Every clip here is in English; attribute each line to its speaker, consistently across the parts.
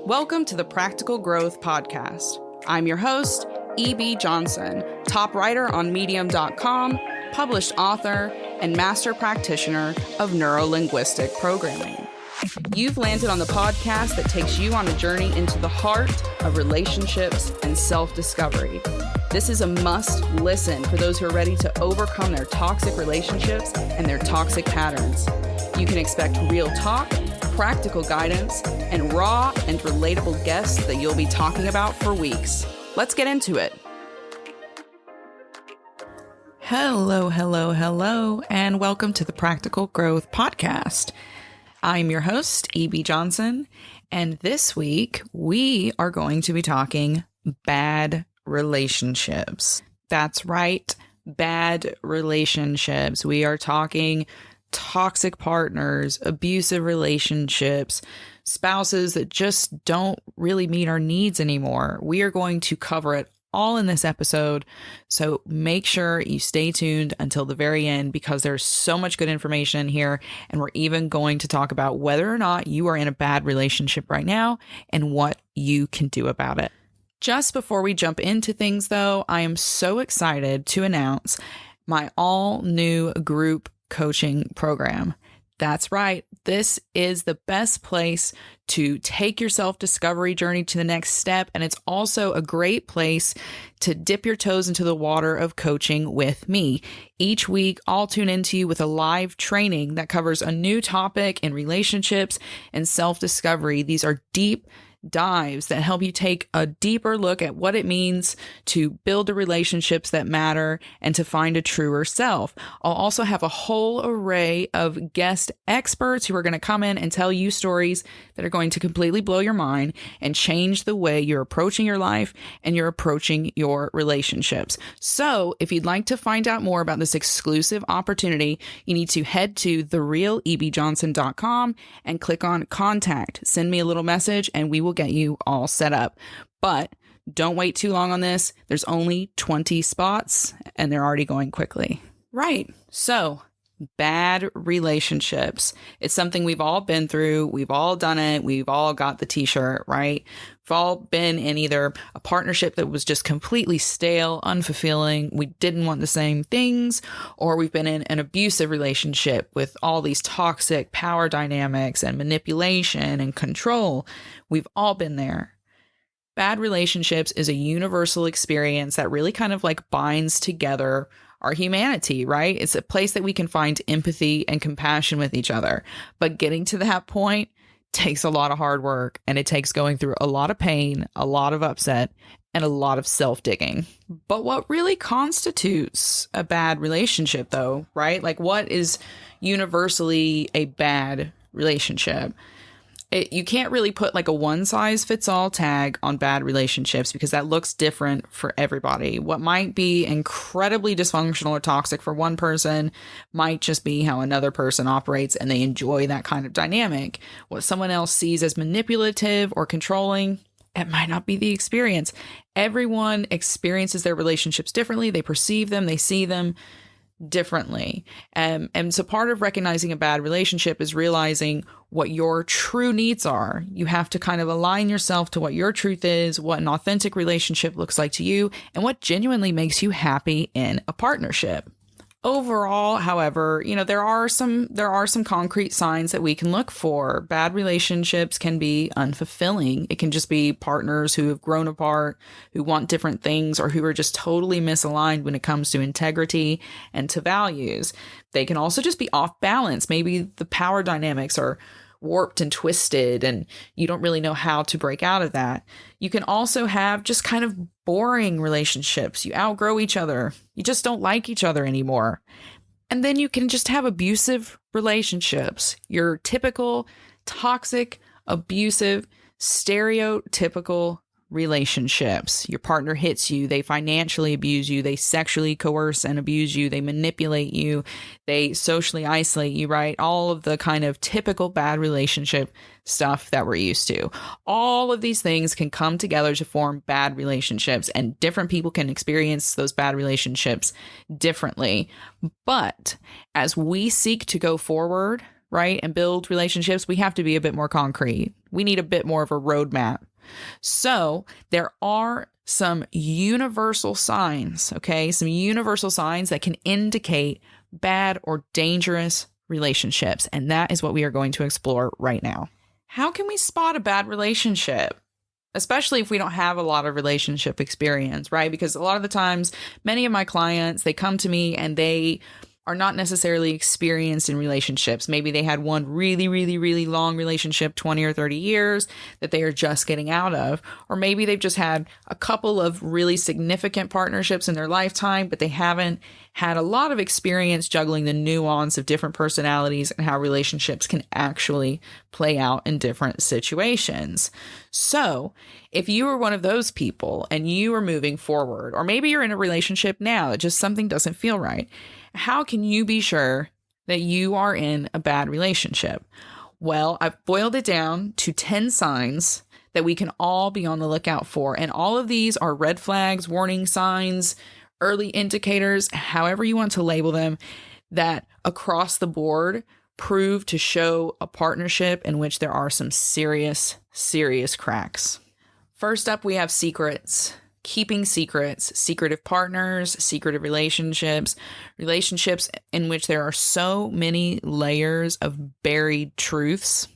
Speaker 1: Welcome to the Practical Growth Podcast. I'm your host, E.B. Johnson, top writer on Medium.com, published author, and master practitioner of neuro-linguistic programming. You've landed on the podcast that takes you on a journey into the heart of relationships and self-discovery. This is a must listen for those who are ready to overcome their toxic relationships and their toxic patterns. You can expect real talk, practical guidance, and raw and relatable guests that you'll be talking about for weeks. Let's get into it. Hello, and welcome to the Practical Growth Podcast. I'm your host, E.B. Johnson, and this week we are going to be talking bad relationships. That's right, bad relationships. We are talking toxic partners, abusive relationships, spouses that just don't really meet our needs anymore. We are going to cover it all in this episode, so make sure you stay tuned until the very end because there's so much good information here, and we're even going to talk about whether or not you are in a bad relationship right now and what you can do about it. Just before we jump into things, though, I am so excited to announce my all-new group coaching program. That's right. This is the best place to take your self-discovery journey to the next step. And it's also a great place to dip your toes into the water of coaching with me. Each week, I'll tune into you with a live training that covers a new topic in relationships and self-discovery. These are deep dives that help you take a deeper look at what it means to build the relationships that matter and to find a truer self. I'll also have a whole array of guest experts who are going to come in and tell you stories that are going to completely blow your mind and change the way you're approaching your life and you're approaching your relationships. So if you'd like to find out more about this exclusive opportunity, you need to head to therealebjohnson.com and click on contact. Send me a little message and we will get you all set up. But don't wait too long on this. There's only 20 spots and they're already going quickly. Right. So bad relationships. It's something we've all been through. We've all done it. We've all got the t-shirt, right? We've all been in either a partnership that was just completely stale, unfulfilling. We didn't want the same things, or we've been in an abusive relationship with all these toxic power dynamics and manipulation and control. We've all been there. Bad relationships is a universal experience that really kind of like binds together our humanity, right? It's a place that we can find empathy and compassion with each other. But getting to that point takes a lot of hard work, and it takes going through a lot of pain, a lot of upset, and a lot of self-digging. But what really constitutes a bad relationship, though, right? Like, what is universally a bad relationship? You can't really put like a one-size-fits-all tag on bad relationships because that looks different for everybody. What might be incredibly dysfunctional or toxic for one person might just be how another person operates and they enjoy that kind of dynamic. What someone else sees as manipulative or controlling, it might not be the experience. Everyone experiences their relationships differently. They perceive them, they see them differently. And so part of recognizing a bad relationship is realizing what your true needs are. You have to kind of align yourself to what your truth is, what an authentic relationship looks like to you, and what genuinely makes you happy in a partnership. Overall, however, there are some concrete signs that we can look for. Bad relationships can be unfulfilling. It can just be partners who have grown apart, who want different things, or who are just totally misaligned when it comes to integrity and to values. They can also just be off balance. Maybe the power dynamics are warped and twisted and you don't really know how to break out of that. You can also have just kind of boring relationships. You outgrow each other. You just don't like each other anymore. And then you can just have abusive relationships. Your typical toxic, abusive, stereotypical relationships. Your partner hits you, they financially abuse you, they sexually coerce and abuse you, they manipulate you, they socially isolate you, right? All of the kind of typical bad relationship stuff that we're used to. All of these things can come together to form bad relationships, and different people can experience those bad relationships differently. But as we seek to go forward, right, and build relationships, we have to be a bit more concrete. We need a bit more of a roadmap. So there are some universal signs, okay? Some universal signs that can indicate bad or dangerous relationships. And that is what we are going to explore right now. How can we spot a bad relationship? Especially if we don't have a lot of relationship experience, right? Because a lot of the times, many of my clients, they come to me and they are not necessarily experienced in relationships. Maybe they had one really, really, really long relationship, 20 or 30 years, that they are just getting out of. Or maybe they've just had a couple of really significant partnerships in their lifetime, but they haven't had a lot of experience juggling the nuance of different personalities and how relationships can actually play out in different situations. So if you are one of those people and you are moving forward, or maybe you're in a relationship now that just something doesn't feel right, how can you be sure that you are in a bad relationship? Well, I've boiled it down to 10 signs that we can all be on the lookout for. And all of these are red flags, warning signs, early indicators, however you want to label them, that across the board prove to show a partnership in which there are some serious, serious cracks. First up, we have secrets. Keeping secrets, secretive partners, secretive relationships, relationships in which there are so many layers of buried truths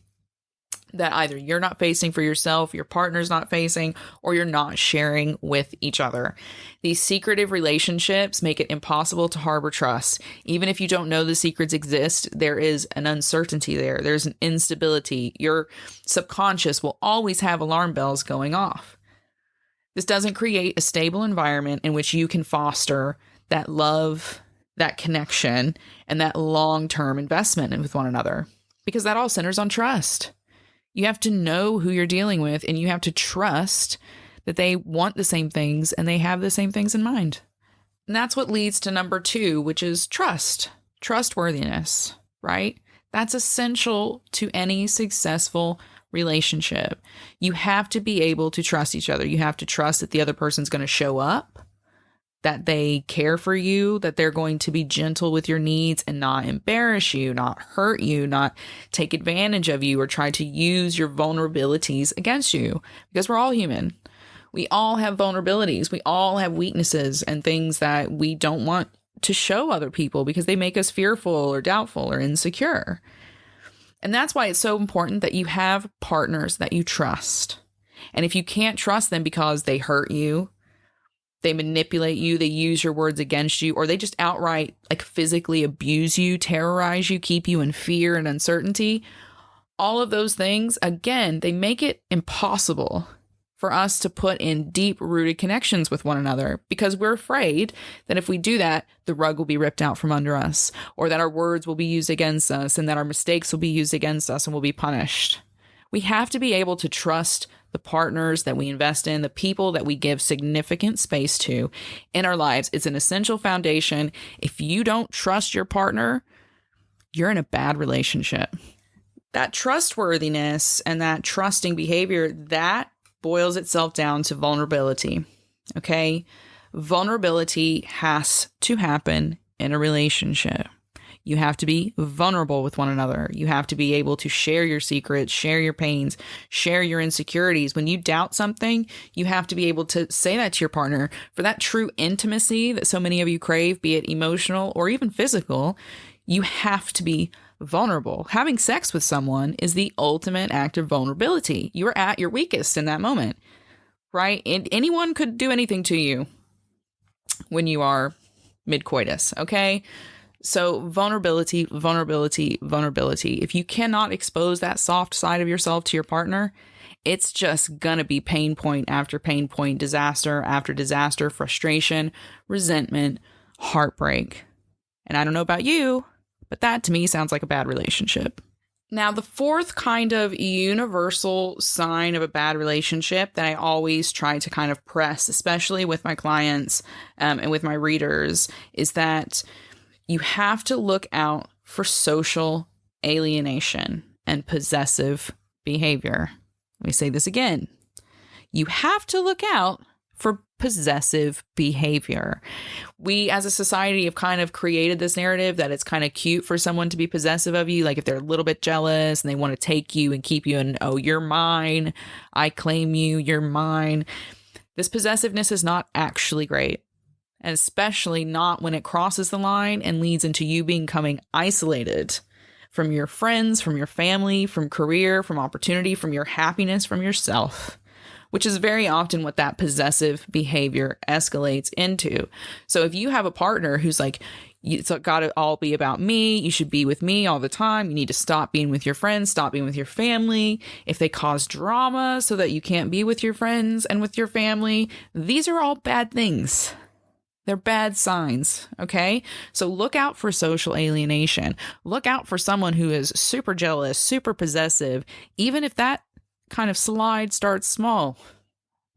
Speaker 1: that either you're not facing for yourself, your partner's not facing, or you're not sharing with each other. These secretive relationships make it impossible to harbor trust. Even if you don't know the secrets exist, there is an uncertainty there. There's an instability. Your subconscious will always have alarm bells going off. This doesn't create a stable environment in which you can foster that love, that connection, and that long-term investment with one another, because that all centers on trust. You have to know who you're dealing with, and you have to trust that they want the same things and they have the same things in mind. And that's what leads to number 2, which is trust, trustworthiness, right? That's essential to any successful relationship. You have to be able to trust each other. You have to trust that the other person's going to show up, that they care for you, that they're going to be gentle with your needs and not embarrass you, not hurt you, not take advantage of you or try to use your vulnerabilities against you, because we're all human. We all have vulnerabilities. We all have weaknesses and things that we don't want to show other people because they make us fearful or doubtful or insecure. And that's why it's so important that you have partners that you trust. And if you can't trust them because they hurt you, they manipulate you, they use your words against you, or they just outright like physically abuse you, terrorize you, keep you in fear and uncertainty, all of those things, again, they make it impossible for us to put in deep-rooted connections with one another, because we're afraid that if we do that, the rug will be ripped out from under us, or that our words will be used against us, and that our mistakes will be used against us and will be punished. We have to be able to trust the partners that we invest in, the people that we give significant space to in our lives. It's an essential foundation. If you don't trust your partner, you're in a bad relationship. That trustworthiness and that trusting behavior, that boils itself down to vulnerability, okay? Vulnerability has to happen in a relationship. You have to be vulnerable with one another. You have to be able to share your secrets, share your pains, share your insecurities. When you doubt something, you have to be able to say that to your partner. For that true intimacy that so many of you crave, be it emotional or even physical, you have to be vulnerable. Having sex with someone is the ultimate act of vulnerability. You are at your weakest in that moment, right? And anyone could do anything to you when you are mid-coitus, okay? So vulnerability, vulnerability, vulnerability. If you cannot expose that soft side of yourself to your partner, it's just gonna be pain point after pain point, disaster after disaster, frustration, resentment, heartbreak. And I don't know about you, but that to me sounds like a bad relationship. Now, the fourth kind of universal sign of a bad relationship that I always try to kind of press, especially with my clients and with my readers, is that you have to look out for social alienation and possessive behavior. Let me say this again. You have to look out for possessive behavior. We as a society have kind of created this narrative that it's kind of cute for someone to be possessive of you. Like if they're a little bit jealous and they want to take you and keep you and, oh, you're mine. I claim you. You're mine. This possessiveness is not actually great. And especially not when it crosses the line and leads into you becoming isolated from your friends, from your family, from career, from opportunity, from your happiness, from yourself, which is very often what that possessive behavior escalates into. So if you have a partner who's like, it's got to all be about me, you should be with me all the time, you need to stop being with your friends, stop being with your family, if they cause drama so that you can't be with your friends and with your family, these are all bad things. They're bad signs, okay? So look out for social alienation. Look out for someone who is super jealous, super possessive, even if that kind of slide starts small.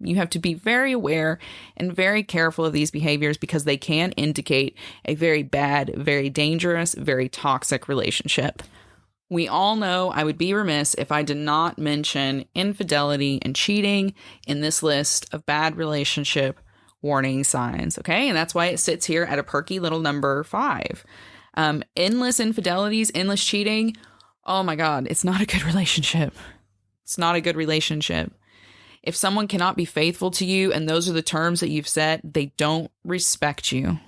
Speaker 1: You have to be very aware and very careful of these behaviors because they can indicate a very bad, very dangerous, very toxic relationship. We all know I would be remiss if I did not mention infidelity and cheating in this list of bad relationship warning signs, okay? And that's why it sits here at a perky little number 5. Endless infidelities, endless cheating. Oh my God, it's not a good relationship. It's not a good relationship. If someone cannot be faithful to you and those are the terms that you've set, they don't respect you.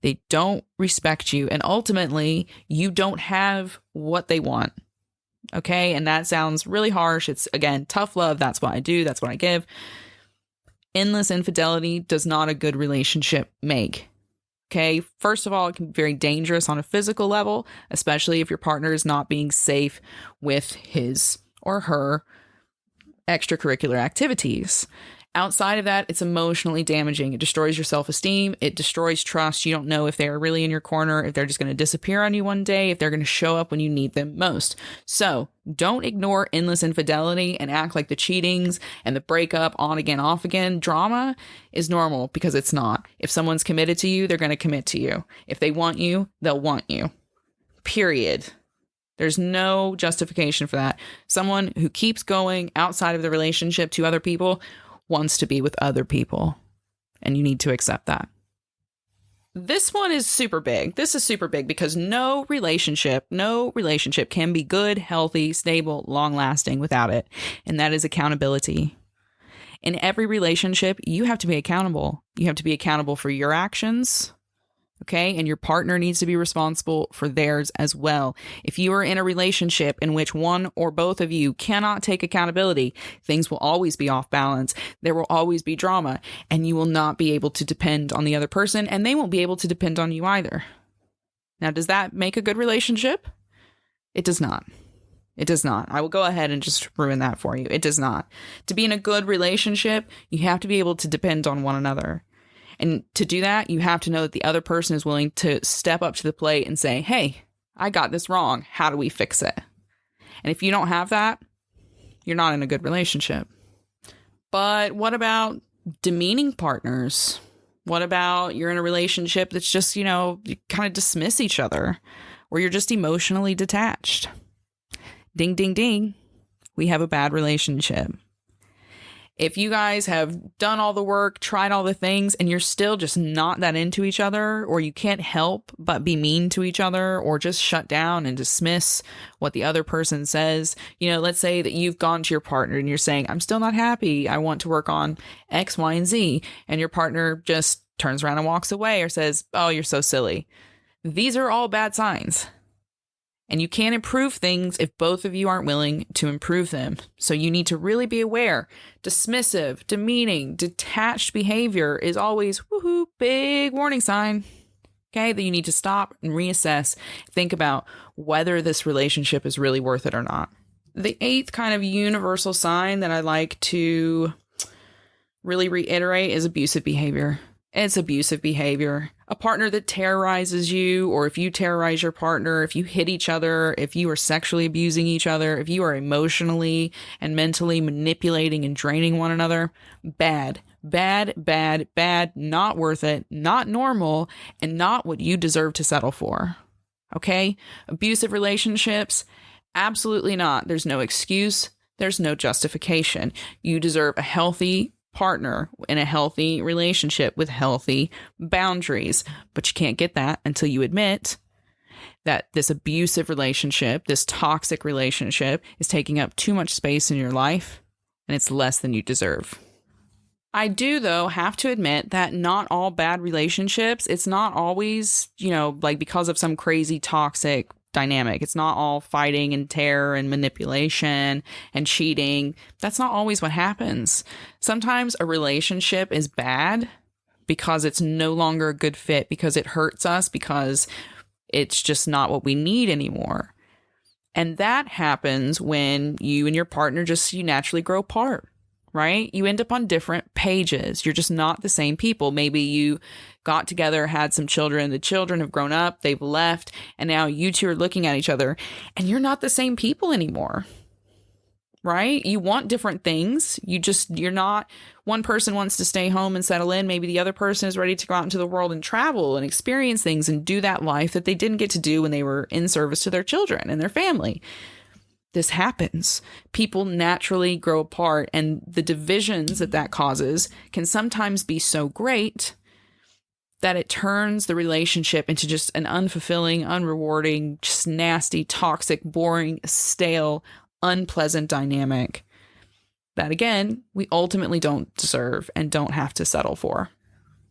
Speaker 1: They don't respect you. And ultimately, you don't have what they want. Okay? And that sounds really harsh. It's, again, tough love. That's what I do. That's what I give. Endless infidelity does not a good relationship make. Okay, first of all, it can be very dangerous on a physical level, especially if your partner is not being safe with his or her extracurricular activities. Outside of that, it's emotionally damaging. It destroys your self-esteem. It destroys trust. You don't know if they're really in your corner, if they're just going to disappear on you one day, if they're going to show up when you need them most. So don't ignore endless infidelity and act like the cheatings and the breakup, on again, off again. Drama is normal because it's not. If someone's committed to you, they're going to commit to you. If they want you, they'll want you. Period. There's no justification for that. Someone who keeps going outside of the relationship to other people wants to be with other people, and you need to accept that. This one is super big. This is super big because no relationship can be good, healthy, stable, long-lasting without it, and that is accountability. In every relationship, you have to be accountable. You have to be accountable for your actions, okay? And your partner needs to be responsible for theirs as well. If you are in a relationship in which one or both of you cannot take accountability, things will always be off balance. There will always be drama, and you will not be able to depend on the other person, and they won't be able to depend on you either. Now, does that make a good relationship? It does not. It does not. I will go ahead and just ruin that for you. It does not. To be in a good relationship, you have to be able to depend on one another. And to do that, you have to know that the other person is willing to step up to the plate and say, hey, I got this wrong. How do we fix it? And if you don't have that, you're not in a good relationship. But what about demeaning partners? What about you're in a relationship that's just, you kind of dismiss each other, or you're just emotionally detached? Ding, ding, ding. We have a bad relationship. If you guys have done all the work, tried all the things, and you're still just not that into each other, or you can't help but be mean to each other, or just shut down and dismiss what the other person says, let's say that you've gone to your partner and you're saying, I'm still not happy. I want to work on X, Y, and Z. And your partner just turns around and walks away or says, oh, you're so silly. These are all bad signs. And you can't improve things if both of you aren't willing to improve them. So you need to really be aware. Dismissive, demeaning, detached behavior is always, woohoo, big warning sign. Okay, that you need to stop and reassess. Think about whether this relationship is really worth it or not. The 8th kind of universal sign that I like to really reiterate is abusive behavior. It's abusive behavior. A partner that terrorizes you, or if you terrorize your partner, if you hit each other, if you are sexually abusing each other, if you are emotionally and mentally manipulating and draining one another, bad, bad, bad, bad, not worth it, not normal, and not what you deserve to settle for. Okay? Abusive relationships, absolutely not. There's no excuse. There's no justification. You deserve a healthy, partner in a healthy relationship with healthy boundaries. But you can't get that until you admit that this abusive relationship, this toxic relationship, is taking up too much space in your life, and it's less than you deserve. I do, though, have to admit that not all bad relationships, it's not always, like because of some crazy toxic dynamic. It's not all fighting and terror and manipulation and cheating. That's not always what happens. Sometimes a relationship is bad because it's no longer a good fit, because it hurts us, because it's just not what we need anymore. And that happens when you and your partner you naturally grow apart, right? You end up on different pages. You're just not the same people. Maybe you got together, had some children, the children have grown up, they've left, and now you two are looking at each other and you're not the same people anymore, right? You want different things. You're not, one person wants to stay home and settle in. Maybe the other person is ready to go out into the world and travel and experience things and do that life that they didn't get to do when they were in service to their children and their family. This happens. People naturally grow apart, and the divisions that causes can sometimes be so great that it turns the relationship into just an unfulfilling, unrewarding, just nasty, toxic, boring, stale, unpleasant dynamic that, again, we ultimately don't deserve and don't have to settle for.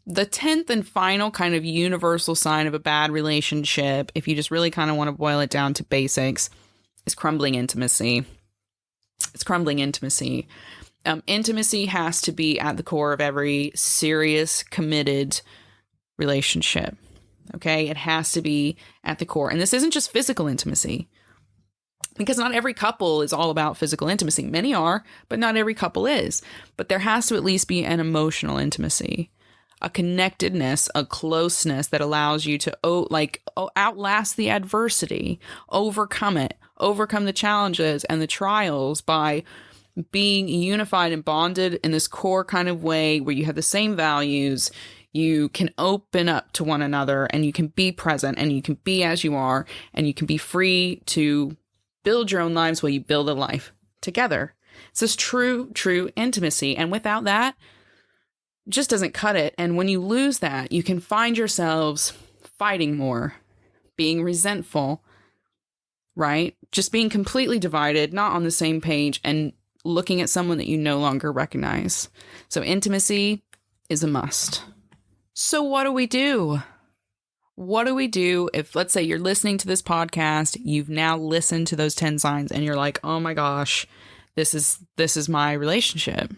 Speaker 1: The 10th and final kind of universal sign of a bad relationship, if you just really kind of want to boil it down to basics, is crumbling intimacy. It's crumbling intimacy. Intimacy has to be at the core of every serious, committed relationship. Okay? It has to be at the core. And this isn't just physical intimacy, because not every couple is all about physical intimacy. Many are, but not every couple is. But there has to at least be an emotional intimacy, a connectedness, a closeness that allows you to outlast the adversity, overcome it, overcome the challenges and the trials by being unified and bonded in this core kind of way where you have the same values. You can open up to one another, and you can be present, and you can be as you are, and you can be free to build your own lives while you build a life together. It's this true intimacy. And without that, it just doesn't cut it. And when you lose that, you can find yourselves fighting more, being resentful, right? Just being completely divided, not on the same page, and looking at someone that you no longer recognize. So intimacy is a must. So what do we do? What do we do if, let's say, you're listening to this podcast, you've now listened to those 10 signs, and you're like, oh my gosh, this is my relationship.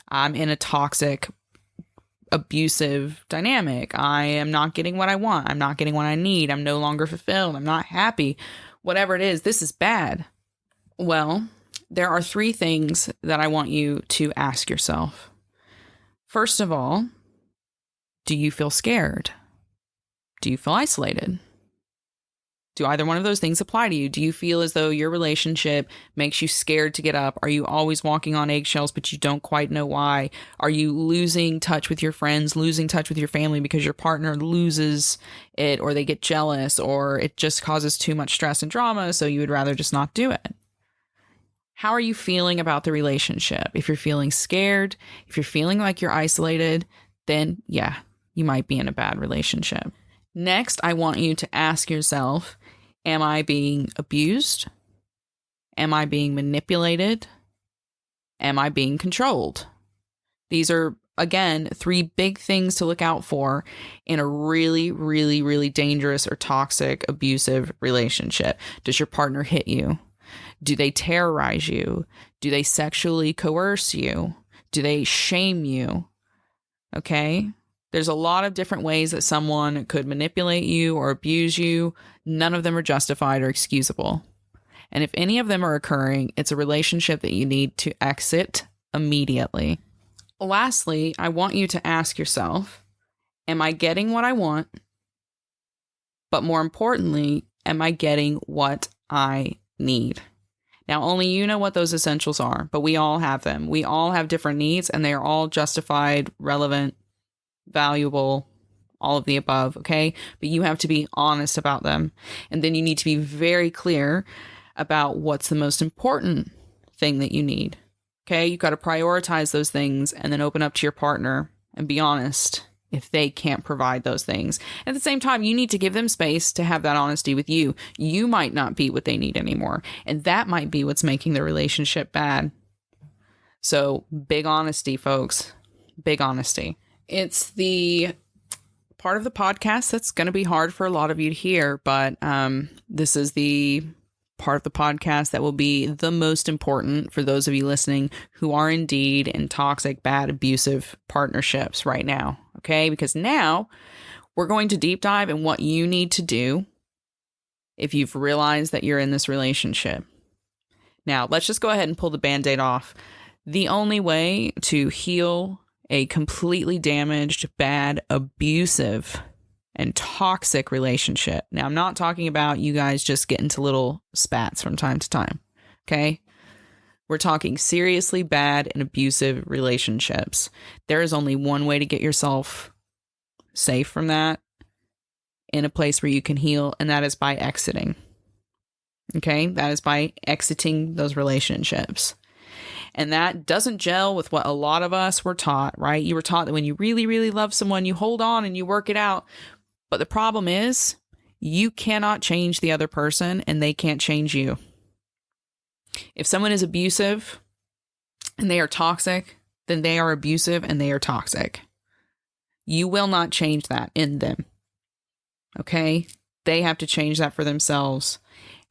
Speaker 1: I'm in a toxic, abusive dynamic. I am not getting what I want. I'm not getting what I need. I'm no longer fulfilled. I'm not happy. Whatever it is, this is bad. Well, there are 3 things that I want you to ask yourself. First of all, do you feel scared? Do you feel isolated? Do either one of those things apply to you? Do you feel as though your relationship makes you scared to get up? Are you always walking on eggshells, but you don't quite know why? Are you losing touch with your friends, losing touch with your family because your partner loses it, or they get jealous, or it just causes too much stress and drama, so you would rather just not do it? How are you feeling about the relationship? If you're feeling scared, if you're feeling like you're isolated, then yeah, you might be in a bad relationship. Next, I want you to ask yourself, am I being abused? Am I being manipulated? Am I being controlled? These are, again, 3 big things to look out for in a really, really, really dangerous or toxic, abusive relationship. Does your partner hit you? Do they terrorize you? Do they sexually coerce you? Do they shame you? Okay? There's a lot of different ways that someone could manipulate you or abuse you. None of them are justified or excusable. And if any of them are occurring, it's a relationship that you need to exit immediately. Lastly, I want you to ask yourself, am I getting what I want? But more importantly, am I getting what I need? Now, only you know what those essentials are, but we all have them. We all have different needs, and they are all justified, relevant, valuable, all of the above, okay? But you have to be honest about them. And then you need to be very clear about what's the most important thing that you need. Okay, you've got to prioritize those things and then open up to your partner and be honest if they can't provide those things. At the same time, you need to give them space to have that honesty with you. You might not be what they need anymore, and that might be what's making the relationship bad. So big honesty, folks. Big honesty. It's the part of the podcast that's going to be hard for a lot of you to hear, but this is the part of the podcast that will be the most important for those of you listening who are indeed in toxic, bad, abusive partnerships right now. Okay, because now we're going to deep dive in what you need to do if you've realized that you're in this relationship. Now, let's just go ahead and pull the Band-Aid off. The only way to heal a completely damaged, bad, abusive, and toxic relationship. Now, I'm not talking about you guys just get into little spats from time to time, okay? We're talking seriously bad and abusive relationships. There is only one way to get yourself safe from that, in a place where you can heal, and that is by exiting. Okay? That is by exiting those relationships. And that doesn't gel with what a lot of us were taught, right? You were taught that when you really, really love someone, you hold on and you work it out. But the problem is, you cannot change the other person and they can't change you. If someone is abusive and they are toxic, then they are abusive and they are toxic. You will not change that in them. Okay? They have to change that for themselves.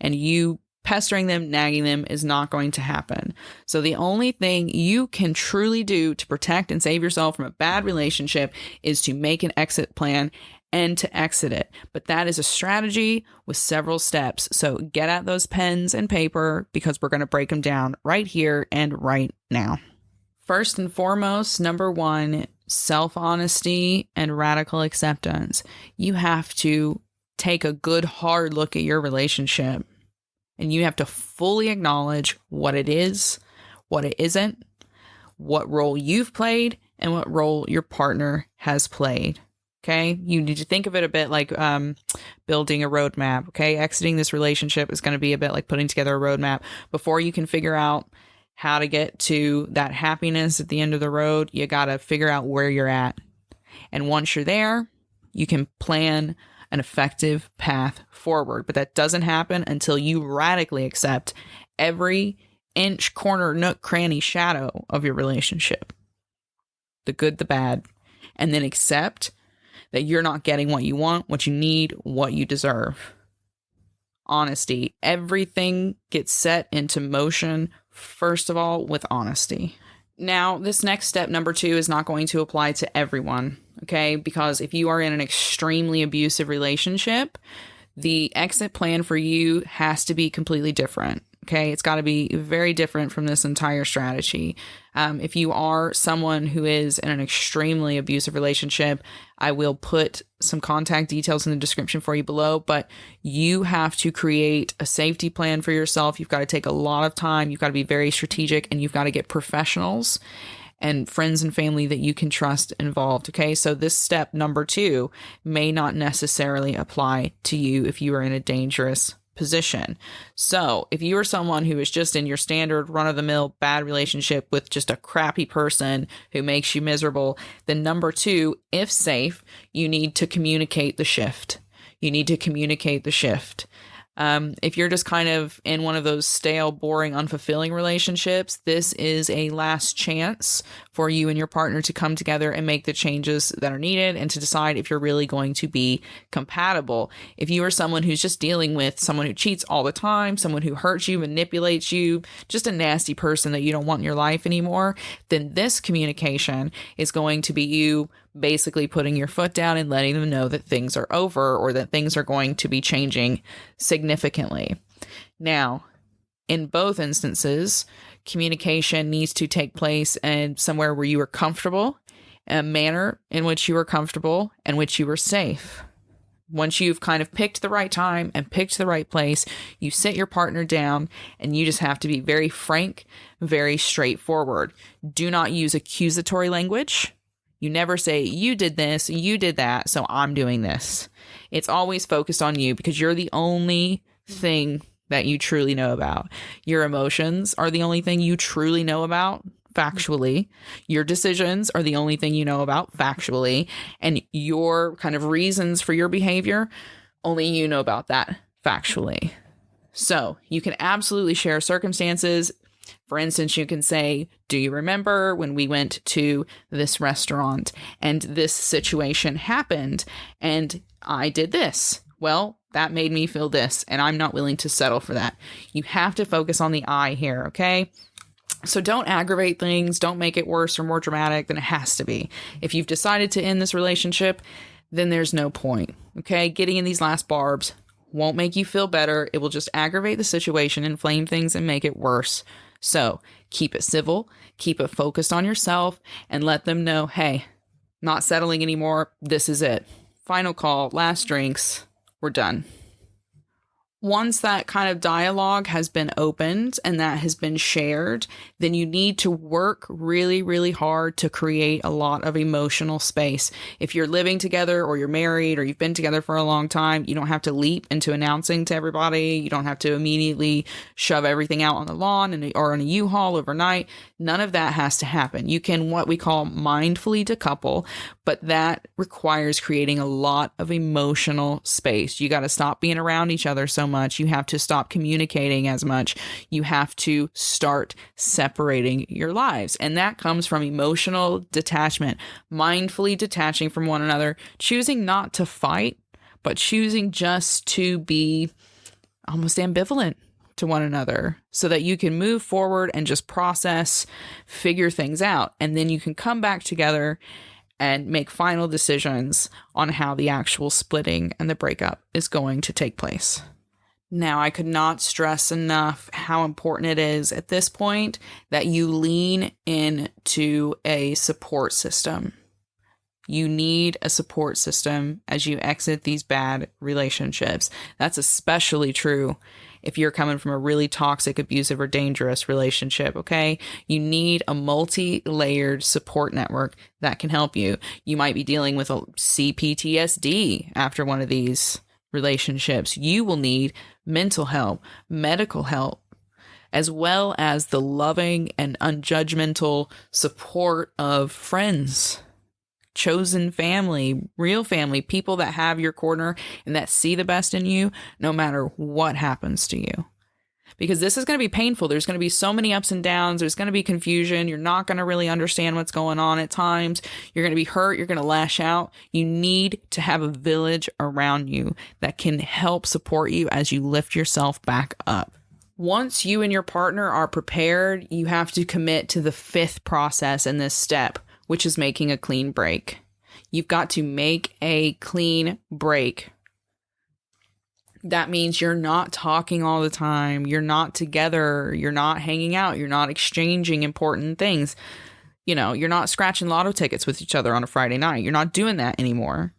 Speaker 1: And you pestering them, nagging them is not going to happen. So the only thing you can truly do to protect and save yourself from a bad relationship is to make an exit plan and to exit it. But that is a strategy with several steps. So get out those pens and paper because we're going to break them down right here and right now. First and foremost, number one, self-honesty and radical acceptance. You have to take a good hard look at your relationship and you have to fully acknowledge what it is, what it isn't, what role you've played, and what role your partner has played. Okay, you need to think of it a bit like building a roadmap. Okay, exiting this relationship is going to be a bit like putting together a roadmap. Before you can figure out how to get to that happiness at the end of the road, you got to figure out where you're at. And once you're there, you can plan an effective path forward. But that doesn't happen until you radically accept every inch, corner, nook, cranny, shadow of your relationship. The good, the bad. And then accept that you're not getting what you want, what you need, what you deserve. Honesty. Everything gets set into motion, first of all, with honesty. Now, this next step, number 2, is not going to apply to everyone, okay? Because if you are in an extremely abusive relationship, the exit plan for you has to be completely different. Okay, it's got to be very different from this entire strategy. If you are someone who is in an extremely abusive relationship, I will put some contact details in the description for you below, but you have to create a safety plan for yourself. You've got to take a lot of time. You've got to be very strategic, and you've got to get professionals and friends and family that you can trust involved. Okay, so this step number 2 may not necessarily apply to you if you are in a dangerous position. So if you are someone who is just in your standard run-of-the-mill bad relationship with just a crappy person who makes you miserable, then number 2, if safe, you need to communicate the shift. You need to communicate the shift. If you're just kind of in one of those stale, boring, unfulfilling relationships, this is a last chance for you and your partner to come together and make the changes that are needed and to decide if you're really going to be compatible. If you are someone who's just dealing with someone who cheats all the time, someone who hurts you, manipulates you, just a nasty person that you don't want in your life anymore, then this communication is going to be you basically putting your foot down and letting them know that things are over or that things are going to be changing significantly. Now, in both instances, communication needs to take place in somewhere where you are comfortable, a manner in which you are comfortable and which you are safe. Once you've kind of picked the right time and picked the right place, you sit your partner down and you just have to be very frank, very straightforward. Do not use accusatory language. You never say, you did this, you did that, so I'm doing this. It's always focused on you because you're the only thing that you truly know about. Your emotions are the only thing you truly know about factually. Your decisions are the only thing you know about factually. And your kind of reasons for your behavior, only you know about that factually. So you can absolutely share circumstances. For instance, you can say, do you remember when we went to this restaurant and this situation happened and I did this? Well, that made me feel this, and I'm not willing to settle for that. You have to focus on the I here, okay? So don't aggravate things. Don't make it worse or more dramatic than it has to be. If you've decided to end this relationship, then there's no point, okay? Getting in these last barbs won't make you feel better. It will just aggravate the situation, inflame things, and make it worse. So keep it civil, keep it focused on yourself, and let them know, hey, not settling anymore. This is it. Final call, last drinks. We're done. Once that kind of dialogue has been opened and that has been shared, then you need to work really, really hard to create a lot of emotional space. If you're living together or you're married or you've been together for a long time, you don't have to leap into announcing to everybody. You don't have to immediately shove everything out on the lawn or on a U-Haul overnight. None of that has to happen. You can what we call mindfully decouple, but that requires creating a lot of emotional space. You got to stop being around each other so much. You have to stop communicating as much. You have to start separating your lives. And that comes from emotional detachment, mindfully detaching from one another, choosing not to fight, but choosing just to be almost ambivalent to one another so that you can move forward and just process, figure things out. And then you can come back together and make final decisions on how the actual splitting and the breakup is going to take place. Now, I could not stress enough how important it is at this point that you lean into a support system. You need a support system as you exit these bad relationships. That's especially true if you're coming from a really toxic, abusive, or dangerous relationship, okay? You need a multi-layered support network that can help you. You might be dealing with a CPTSD after one of these relationships. You will need mental help, medical help, as well as the loving and unjudgmental support of friends, chosen family, real family, people that have your corner and that see the best in you no matter what happens to you. Because this is going to be painful. There's going to be so many ups and downs. There's going to be confusion. You're not going to really understand what's going on at times. You're going to be hurt. You're going to lash out. You need to have a village around you that can help support you as you lift yourself back up. Once you and your partner are prepared, you have to commit to the fifth process in this step, which is making a clean break. You've got to make a clean break. That means you're not talking all the time. You're not together. You're not hanging out. You're not exchanging important things. You know, you're not scratching lotto tickets with each other on a Friday night. You're not doing that anymore.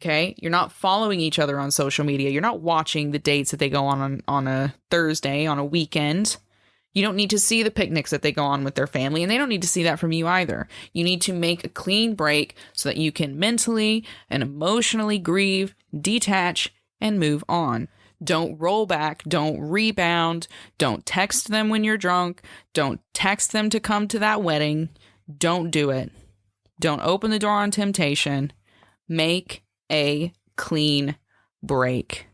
Speaker 1: Okay? You're not following each other on social media. You're not watching the dates that they go on a Thursday, on a weekend. You don't need to see the picnics that they go on with their family, and they don't need to see that from you either. You need to make a clean break so that you can mentally and emotionally grieve, detach, and move on. Don't roll back. Don't rebound. Don't text them when you're drunk. Don't text them to come to that wedding. Don't do it. Don't open the door on temptation. Make a clean break.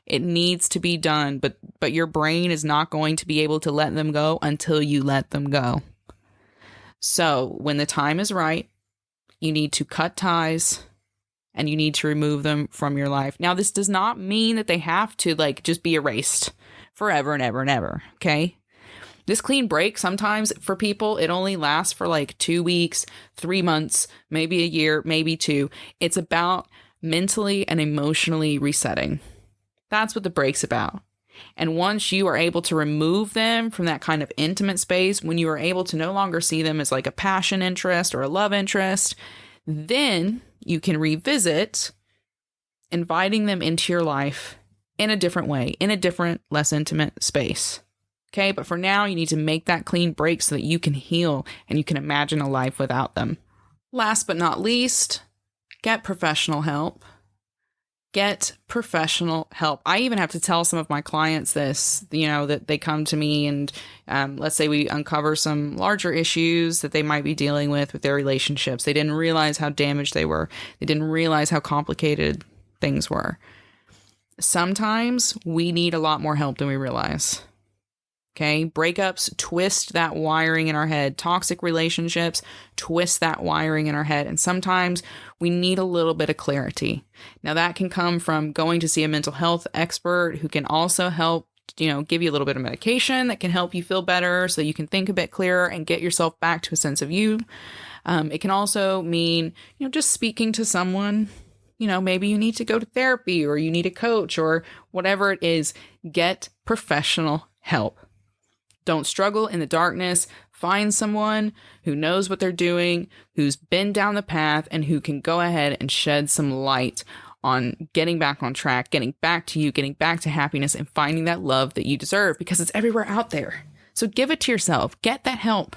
Speaker 1: It needs to be done, but your brain is not going to be able to let them go until you let them go. So when the time is right, you need to cut ties and you need to remove them from your life. Now, this does not mean that they have to just be erased forever and ever and ever. Okay. This clean break, sometimes for people, it only lasts for 2 weeks, 3 months, maybe a year, maybe 2. It's about mentally and emotionally resetting. That's what the break's about. And once you are able to remove them from that kind of intimate space, when you are able to no longer see them as a passion interest or a love interest, then you can revisit inviting them into your life in a different way, in a different, less intimate space. Okay, but for now, you need to make that clean break so that you can heal and you can imagine a life without them. Last but not least, get professional help. Get professional help. I even have to tell some of my clients this, that they come to me and let's say we uncover some larger issues that they might be dealing with their relationships. They didn't realize how damaged they were. They didn't realize how complicated things were. Sometimes we need a lot more help than we realize. Okay, breakups twist that wiring in our head. Toxic relationships twist that wiring in our head. And sometimes we need a little bit of clarity. Now, that can come from going to see a mental health expert who can also help, give you a little bit of medication that can help you feel better so you can think a bit clearer and get yourself back to a sense of you. It can also mean, just speaking to someone. Maybe you need to go to therapy or you need a coach or whatever it is. Get professional help. Don't struggle in the darkness. Find someone who knows what they're doing, who's been down the path, and who can go ahead and shed some light on getting back on track, getting back to you, getting back to happiness, and finding that love that you deserve, because it's everywhere out there. So give it to yourself. Get that help.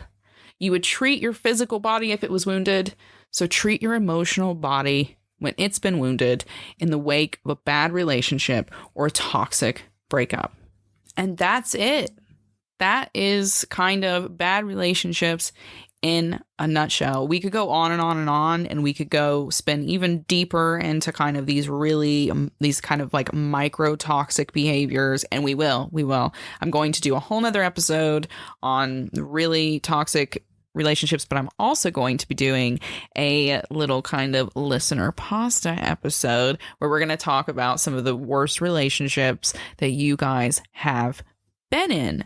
Speaker 1: You would treat your physical body if it was wounded. So treat your emotional body when it's been wounded in the wake of a bad relationship or a toxic breakup. And that's it. That is kind of bad relationships in a nutshell. We could go on and on and on, and we could go spin even deeper into kind of these kind of like micro toxic behaviors. And we will. I'm going to do a whole nother episode on really toxic relationships, but I'm also going to be doing a little kind of listener pasta episode where we're going to talk about some of the worst relationships that you guys have been in.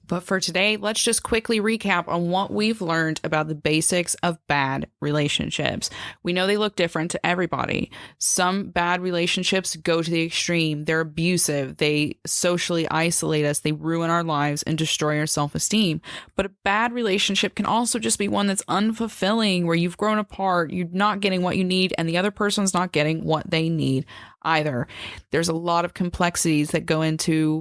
Speaker 1: But for today, let's just quickly recap on what we've learned about the basics of bad relationships. We know they look different to everybody. Some bad relationships go to the extreme. They're abusive. They socially isolate us. They ruin our lives and destroy our self-esteem. But a bad relationship can also just be one that's unfulfilling, where you've grown apart, you're not getting what you need, and the other person's not getting what they need either. There's a lot of complexities that go into,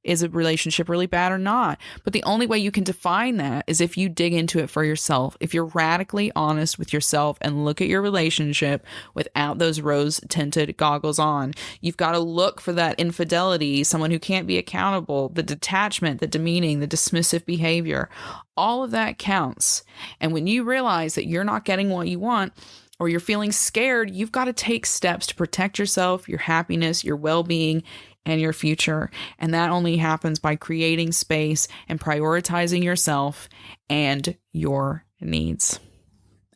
Speaker 1: is a relationship really bad or not? But the only way you can define that is if you dig into it for yourself. If you're radically honest with yourself and look at your relationship without those rose-tinted goggles on. You've got to look for that infidelity, someone who can't be accountable, the detachment, the demeaning, the dismissive behavior. All of that counts. And when you realize that you're not getting what you want, or you're feeling scared, you've got to take steps to protect yourself, your happiness, your well-being, and your future. And that only happens by creating space and prioritizing yourself and your needs.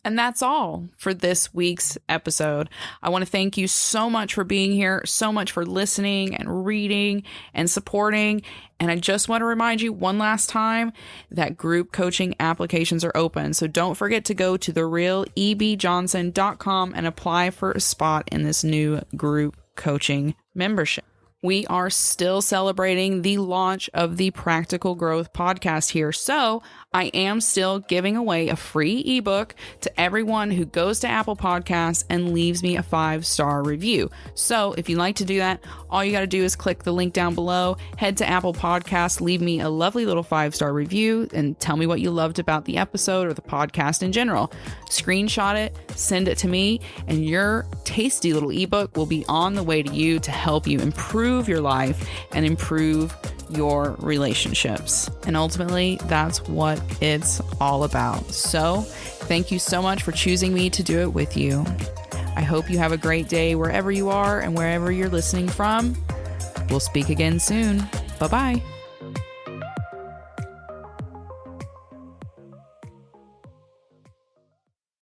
Speaker 1: And that's all for this week's episode. I want to thank you so much for being here, so much for listening and reading and supporting. And I just want to remind you one last time that group coaching applications are open. So don't forget to go to therealebjohnson.com and apply for a spot in this new group coaching membership. We are still celebrating the launch of the Practical Growth podcast here. So I am still giving away a free ebook to everyone who goes to Apple Podcasts and leaves me a 5-star review. So if you'd like to do that, all you got to do is click the link down below, head to Apple Podcasts, leave me a lovely little 5-star review, and tell me what you loved about the episode or the podcast in general. Screenshot it, send it to me, and your tasty little ebook will be on the way to you to help you improve your life and improve your relationships. And ultimately, that's what it's all about. So thank you so much for choosing me to do it with you. I hope you have a great day wherever you are and wherever you're listening from. We'll speak again soon. Bye-bye.